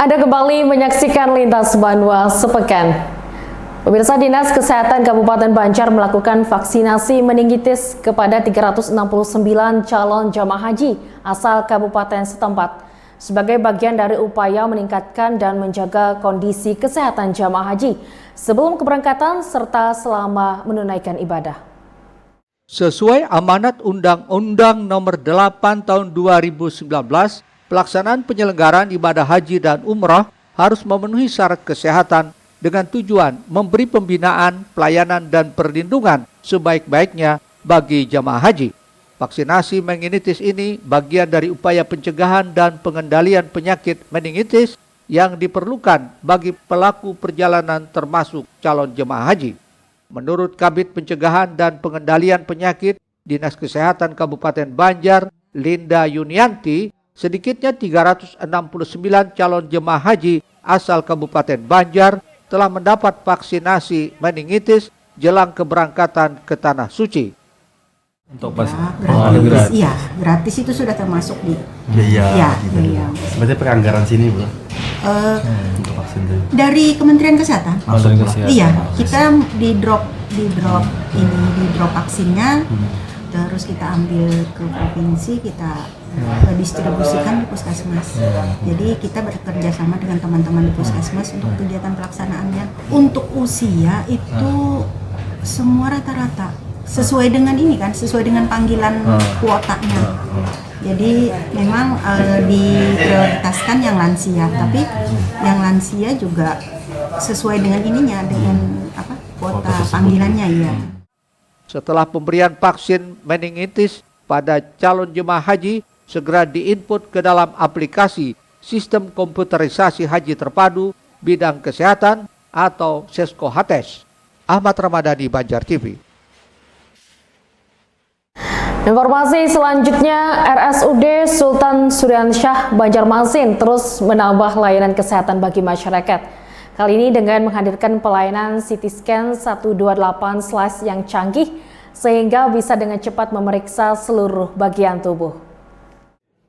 Anda kembali menyaksikan Lintas Banua Sepekan. Pemirsa, Dinas Kesehatan Kabupaten Banjar melakukan vaksinasi meningitis kepada 369 calon jamaah haji asal kabupaten setempat sebagai bagian dari upaya meningkatkan dan menjaga kondisi kesehatan jamaah haji sebelum keberangkatan serta selama menunaikan ibadah. Sesuai amanat Undang-Undang Nomor 8 Tahun 2019, pelaksanaan penyelenggaraan ibadah haji dan umrah harus memenuhi syarat kesehatan dengan tujuan memberi pembinaan, pelayanan, dan perlindungan sebaik-baiknya bagi jamaah haji. Vaksinasi meningitis ini bagian dari upaya pencegahan dan pengendalian penyakit meningitis yang diperlukan bagi pelaku perjalanan termasuk calon jemaah haji. Menurut Kabid Pencegahan dan Pengendalian Penyakit Dinas Kesehatan Kabupaten Banjar, Linda Yunianti, sedikitnya 369 calon jemaah haji asal Kabupaten Banjar telah mendapat vaksinasi meningitis jelang keberangkatan ke Tanah Suci. Untuk pas gratis, iya, gratis itu sudah termasuk di biaya. Biaya. Sebenarnya peranggaran sini, Bu. Untuk vaksin dari Kementerian Kesehatan. Iya, kita di drop vaksinnya, terus kita ambil ke provinsi, kita distribusikan di puskesmas. Jadi kita bekerja sama dengan teman-teman di puskesmas untuk kegiatan pelaksanaannya. Untuk usia itu semua rata-rata sesuai dengan ini kan, sesuai dengan panggilan kuotanya. Jadi memang diprioritaskan yang lansia, tapi yang lansia juga sesuai dengan ininya, dengan kuota panggilannya ya. Setelah pemberian vaksin meningitis pada calon jemaah haji, segera diinput ke dalam aplikasi Sistem Komputerisasi Haji Terpadu Bidang Kesehatan atau SESCO-HATES. Ahmad Ramadhani, Banjar TV. Informasi selanjutnya, RSUD Sultan Suryansyah Banjarmasin terus menambah layanan kesehatan bagi masyarakat. Kali ini dengan menghadirkan pelayanan CT scan 128 yang canggih sehingga bisa dengan cepat memeriksa seluruh bagian tubuh.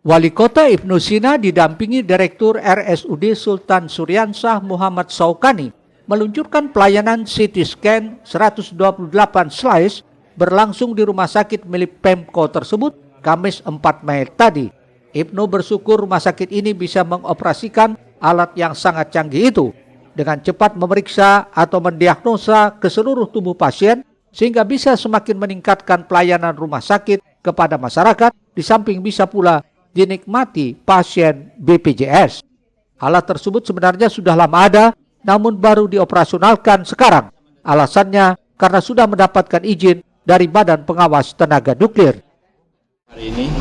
Wali Kota Ibnu Sina didampingi Direktur RSUD Sultan Suryansyah Muhammad Saukani meluncurkan pelayanan CT scan 128 slice berlangsung di rumah sakit milik Pemko tersebut Kamis 4 Mei tadi. Ibnu bersyukur rumah sakit ini bisa mengoperasikan alat yang sangat canggih itu dengan cepat memeriksa atau mendiagnosa ke seluruh tubuh pasien sehingga bisa semakin meningkatkan pelayanan rumah sakit kepada masyarakat, di samping bisa pula dinikmati pasien BPJS. Alat tersebut sebenarnya sudah lama ada, namun baru dioperasionalkan sekarang. Alasannya karena sudah mendapatkan izin dari Badan Pengawas Tenaga Nuklir. Hari ini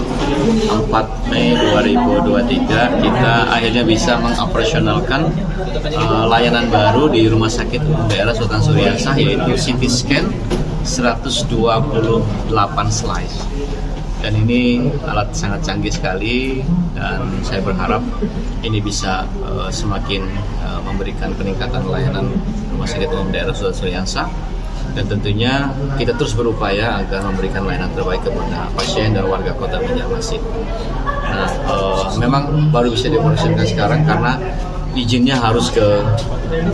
4 Mei 2023 kita akhirnya bisa mengoperasionalkan layanan baru di Rumah Sakit Umum Daerah Sultan Suryansyah, yaitu CT scan 128 slice. Dan ini alat sangat canggih sekali dan saya berharap ini bisa semakin memberikan peningkatan layanan Rumah Sakit Umum Daerah Sultan Suryansyah. Dan tentunya kita terus berupaya agar memberikan layanan terbaik kepada pasien dan warga kota Banjarmasin. Nah, memang baru bisa dioperasikan sekarang karena izinnya harus ke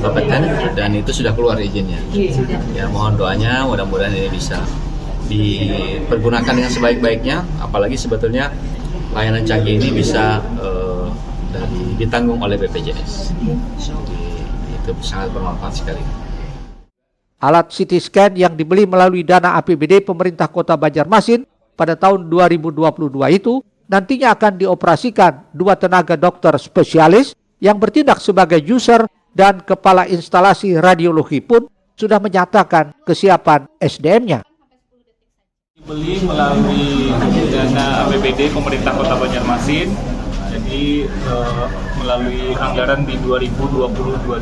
Bapeten dan itu sudah keluar izinnya. Ya, mohon doanya, mudah-mudahan ini bisa dipergunakan dengan sebaik-baiknya. Apalagi sebetulnya layanan canggih ini bisa ditanggung oleh BPJS. Jadi, itu sangat bermanfaat sekali. Alat CT scan yang dibeli melalui dana APBD pemerintah kota Banjarmasin pada tahun 2022 itu nantinya akan dioperasikan 2 tenaga dokter spesialis yang bertindak sebagai user, dan kepala instalasi radiologi pun sudah menyatakan kesiapan SDM-nya. Dibeli melalui dana APBD pemerintah kota Banjarmasin, jadi melalui anggaran di 2022.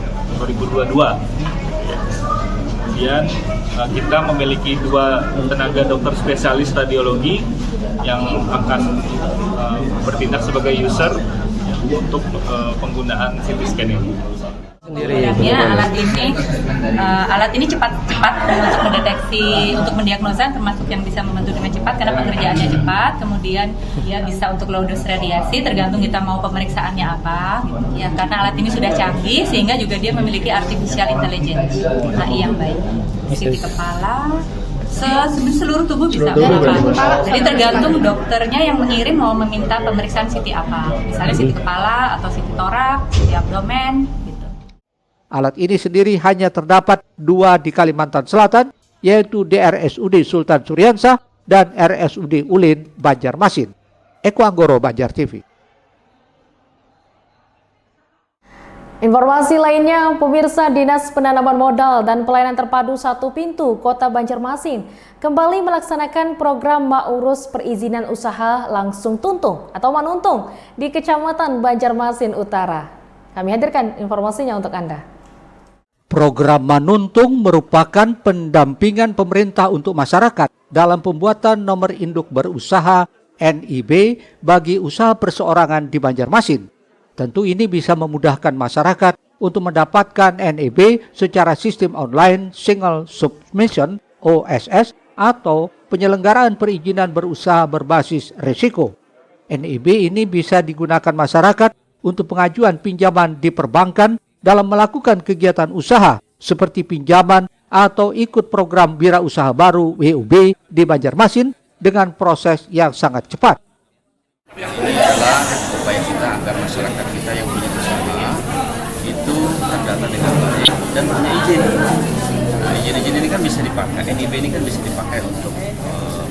Kemudian kita memiliki 2 tenaga dokter spesialis radiologi yang akan bertindak sebagai user untuk penggunaan CT scan ini. Keunggulannya alat ini cepat untuk mendeteksi, untuk mendiagnosa, termasuk yang bisa membantu dengan cepat karena pengerjaannya cepat. Kemudian dia bisa untuk low dose radiasi, tergantung kita mau pemeriksaannya apa. Gitu. Ya, karena alat ini sudah canggih sehingga juga dia memiliki artificial intelligence, AI yang baik. CT kepala, seluruh tubuh bisa melakukan. Jadi tergantung dokternya yang mengirim mau meminta pemeriksaan CT apa. Misalnya CT kepala atau CT torak, CT abdomen. Alat ini sendiri hanya terdapat 2 di Kalimantan Selatan, yaitu di RSUD Sultan Suriansah dan RSUD Ulin, Banjarmasin. Eko Anggoro, Banjar TV. Informasi lainnya, pemirsa, Dinas Penanaman Modal dan Pelayanan Terpadu Satu Pintu Kota Banjarmasin kembali melaksanakan program Ma'urus Perizinan Usaha Langsung Tuntung atau Manuntung di Kecamatan Banjarmasin Utara. Kami hadirkan informasinya untuk Anda. Program Manuntung merupakan pendampingan pemerintah untuk masyarakat dalam pembuatan nomor induk berusaha NIB bagi usaha perseorangan di Banjarmasin. Tentu ini bisa memudahkan masyarakat untuk mendapatkan NIB secara sistem online Single Submission OSS atau penyelenggaraan perizinan berusaha berbasis risiko. NIB ini bisa digunakan masyarakat untuk pengajuan pinjaman di perbankan dalam melakukan kegiatan usaha seperti pinjaman atau ikut program Wirausaha Baru WUB di Banjarmasin dengan proses yang sangat cepat. Ini adalah upaya kita agar masyarakat kita yang punya usaha itu terdata dengan baik dan punya izin. Nah, izin ini kan bisa dipakai, NIB ini kan bisa dipakai untuk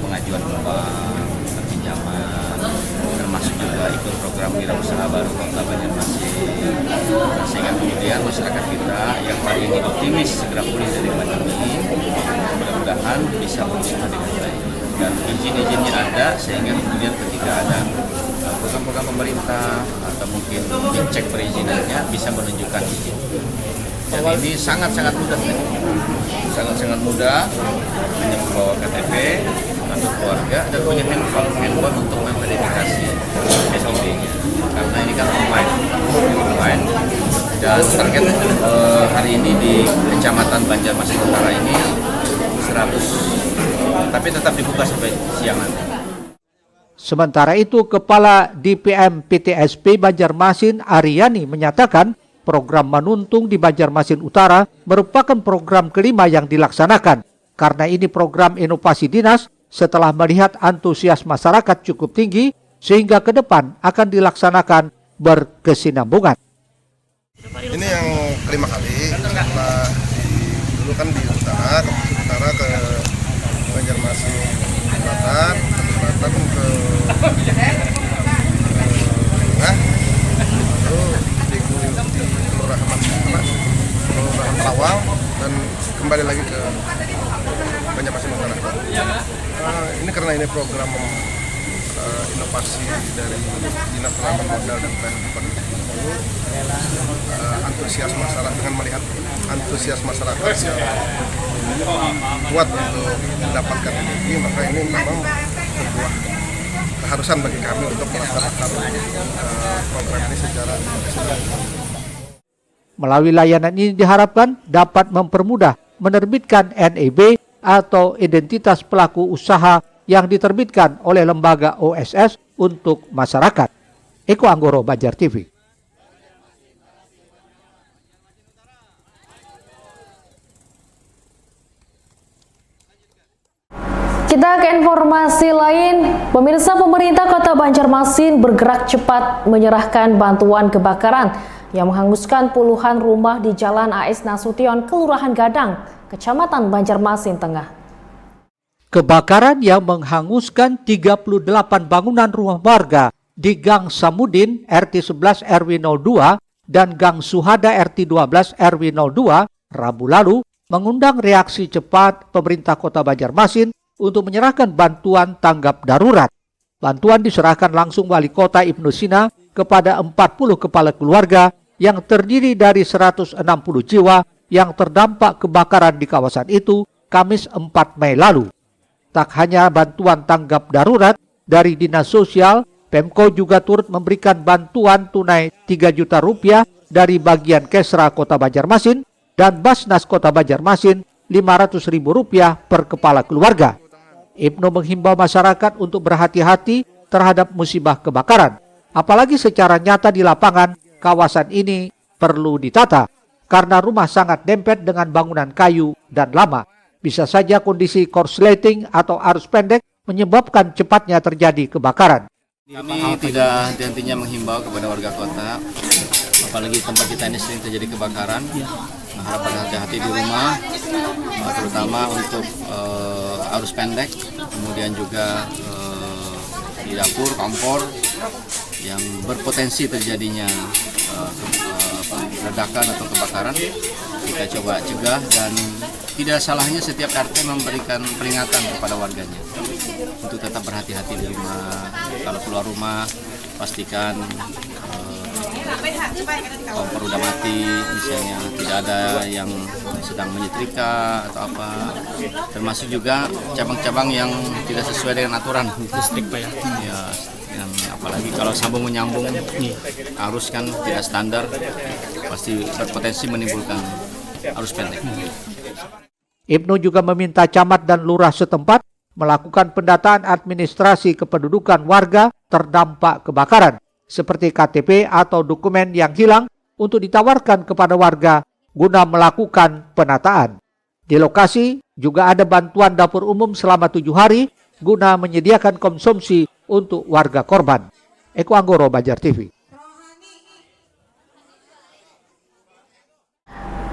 pengajuan pinjaman, termasuk juga ikut program Wirausaha Baru Kota Banjarmasin. Nah, sehingga kemudian masyarakat kita yang hari ini optimis segera pulih dari pandemi, mudah-mudahan bisa berusaha dengan baik. Dan izin-izinnya ada sehingga kemudian ketika ada program-program pemerintah atau mungkin dicek perizinannya bisa menunjukkan izin. Dan ini sangat-sangat mudah, sangat-sangat mudah, hanya membawa KTP atau keluarga dan punya handphone untuk memverifikasi SID-nya. Karena ini kan online. Dan target hari ini di Kecamatan Banjarmasin Utara ini 100, tapi tetap dibuka sampai siang nanti. Sementara itu, Kepala DPM PTSP Banjarmasin Aryani menyatakan program Manuntung di Banjarmasin Utara merupakan program kelima yang dilaksanakan. Karena ini program inovasi dinas setelah melihat antusias masyarakat cukup tinggi sehingga ke depan akan dilaksanakan berkesinambungan. Ini yang kelima kali, setelah dulu kan di utara ke Banjarmasin Selatan ke tengah, lalu di Kelurahan Pelawang dan kembali lagi ke Banjarmasin Utara. Ini karena ini program inovasi dari Dinas Penanaman Modal dan Pelayanan Terpadu. Antusias masyarakat dengan melihat antusias masyarakat yang kuat untuk mendapatkan energi, maka ini memang sebuah keharusan bagi kami untuk melaksanakan program ini secara keseluruhan. Melalui layanan ini diharapkan dapat mempermudah menerbitkan NIB atau identitas pelaku usaha yang diterbitkan oleh lembaga OSS untuk masyarakat. Eko Anggoro, Banjar TV. Kita ke informasi lain, pemirsa, pemerintah Kota Banjarmasin bergerak cepat menyerahkan bantuan kebakaran yang menghanguskan puluhan rumah di Jalan AS Nasution, Kelurahan Gadang, Kecamatan Banjarmasin Tengah. Kebakaran yang menghanguskan 38 bangunan rumah warga di Gang Samudin RT 11 RW 02 dan Gang Suhada RT 12 RW 02 Rabu lalu mengundang reaksi cepat pemerintah Kota Banjarmasin untuk menyerahkan bantuan tanggap darurat. Bantuan diserahkan langsung Wali Kota Ibnu Sina kepada 40 kepala keluarga yang terdiri dari 160 jiwa yang terdampak kebakaran di kawasan itu Kamis 4 Mei lalu. Tak hanya bantuan tanggap darurat dari Dinas Sosial, Pemko juga turut memberikan bantuan tunai 3 juta rupiah dari bagian Kesra Kota Banjarmasin dan Basnas Kota Banjarmasin Rp500.000 per kepala keluarga. Ibnu menghimbau masyarakat untuk berhati-hati terhadap musibah kebakaran. Apalagi secara nyata di lapangan, kawasan ini perlu ditata karena rumah sangat dempet dengan bangunan kayu dan lama. Bisa saja kondisi korsleting atau arus pendek menyebabkan cepatnya terjadi kebakaran. Kami tidak henti-hentinya menghimbau kepada warga kota, apalagi tempat kita ini sering terjadi kebakaran. Harapan hati-hati di rumah, terutama untuk arus pendek, kemudian juga di dapur, kompor yang berpotensi terjadinya ledakan atau kebakaran. Kita coba cegah dan tidak salahnya setiap RT memberikan peringatan kepada warganya untuk tetap berhati-hati di rumah. Kalau keluar rumah pastikan kompor udah mati, misalnya tidak ada yang sedang menyetrika atau apa, termasuk juga cabang-cabang yang tidak sesuai dengan aturan listrik Pak ya. Ya, yang apalagi kalau sambung menyambung arus kan tidak standar, pasti berpotensi menimbulkan arus pendek. Ibnu juga meminta camat dan lurah setempat melakukan pendataan administrasi kependudukan warga terdampak kebakaran, seperti KTP atau dokumen yang hilang untuk ditawarkan kepada warga guna melakukan penataan. Di lokasi juga ada bantuan dapur umum selama 7 hari guna menyediakan konsumsi untuk warga korban. Eko Anggoro, Banjar TV.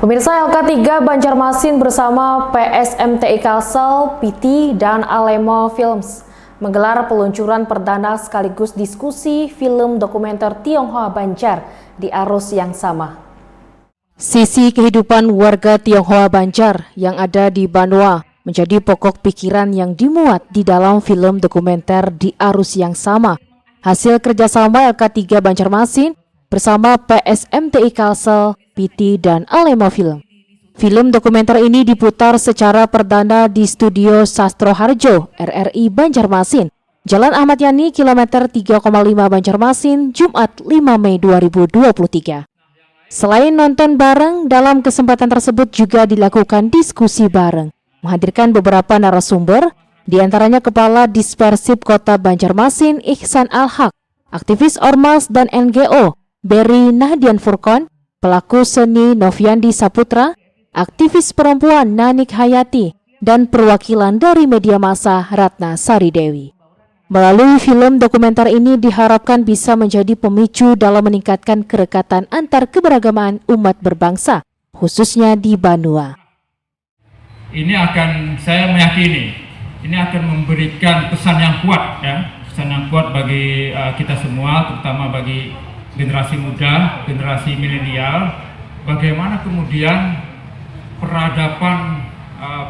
Pemirsa, LK3 Banjarmasin bersama PSMTI Kalsel, PT, dan Alemo Films menggelar peluncuran perdana sekaligus diskusi film dokumenter Tionghoa Banjar di arus yang sama. Sisi kehidupan warga Tionghoa Banjar yang ada di Banua menjadi pokok pikiran yang dimuat di dalam film dokumenter di arus yang sama. Hasil kerjasama LK3 Banjarmasin bersama PSMTI Kalsel, PT, dan Alemo Film. Film dokumenter ini diputar secara perdana di Studio Sastro Harjo, RRI Banjarmasin, Jalan Ahmad Yani, kilometer 3,5 Banjarmasin, Jumat 5 Mei 2023. Selain nonton bareng, dalam kesempatan tersebut juga dilakukan diskusi bareng, menghadirkan beberapa narasumber, diantaranya Kepala Dispersip Kota Banjarmasin Ihsan Al-Haq, aktivis Ormas dan NGO Berry Nahdian Furqon, pelaku seni Noviandi Saputra, aktivis perempuan Nanik Hayati, dan perwakilan dari media massa Ratna Sari Dewi. Melalui film dokumenter ini diharapkan bisa menjadi pemicu dalam meningkatkan kerekatan antar keberagaman umat berbangsa, khususnya di Banua. Ini akan, saya meyakini, ini akan memberikan pesan yang kuat, ya, pesan yang kuat bagi kita semua, terutama bagi generasi muda, generasi milenial, bagaimana kemudian peradaban,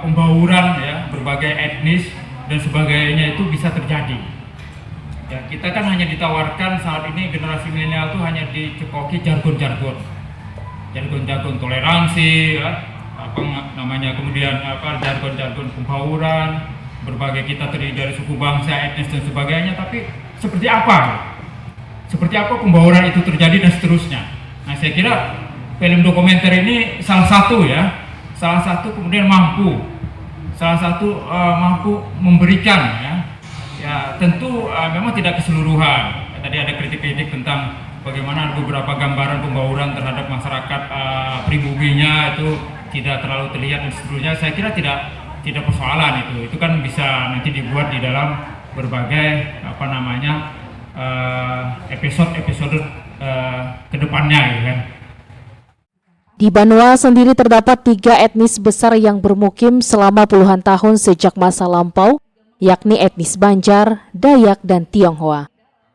pembauran, ya, berbagai etnis dan sebagainya itu bisa terjadi. Ya, kita kan hanya ditawarkan saat ini generasi milenial itu hanya dicekoki jargon-jargon toleransi, ya, apa namanya, kemudian apa jargon-jargon pembauran, berbagai kita terdiri dari suku bangsa, etnis dan sebagainya, tapi seperti apa? Seperti apa pembauran itu terjadi dan seterusnya. Nah, saya kira film dokumenter ini salah satu kemudian mampu memberikan, ya tentu memang tidak keseluruhan. Tadi ada kritik-kritik tentang bagaimana beberapa gambaran pembauran terhadap masyarakat pribuminya itu tidak terlalu terlihat dan seterusnya. Saya kira tidak persoalan itu kan bisa nanti dibuat di dalam berbagai episode kedepannya, gitu kan. Di Banua sendiri terdapat 3 etnis besar yang bermukim selama puluhan tahun sejak masa lampau, yakni etnis Banjar, Dayak, dan Tionghoa.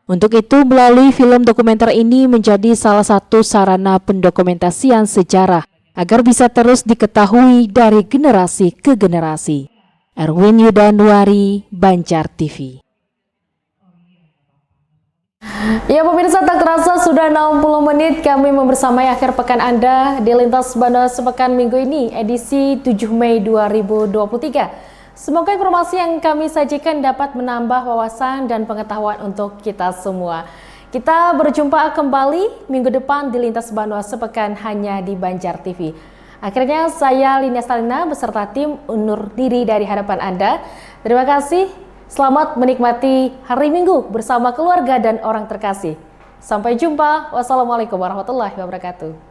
Untuk itu, melalui film dokumenter ini menjadi salah satu sarana pendokumentasian sejarah agar bisa terus diketahui dari generasi ke generasi. Erwin Yudanuari, Banjar TV. Ya pemirsa, tak terasa sudah 60 menit kami membersamai akhir pekan Anda di Lintas Banua Sepekan minggu ini, edisi 7 Mei 2023. Semoga informasi yang kami sajikan dapat menambah wawasan dan pengetahuan untuk kita semua. Kita berjumpa kembali minggu depan di Lintas Banua Sepekan hanya di Banjar TV. Akhirnya saya Linia Stalina beserta tim undur diri dari hadapan Anda. Terima kasih, selamat menikmati hari Minggu bersama keluarga dan orang terkasih. Sampai jumpa, wassalamualaikum warahmatullahi wabarakatuh.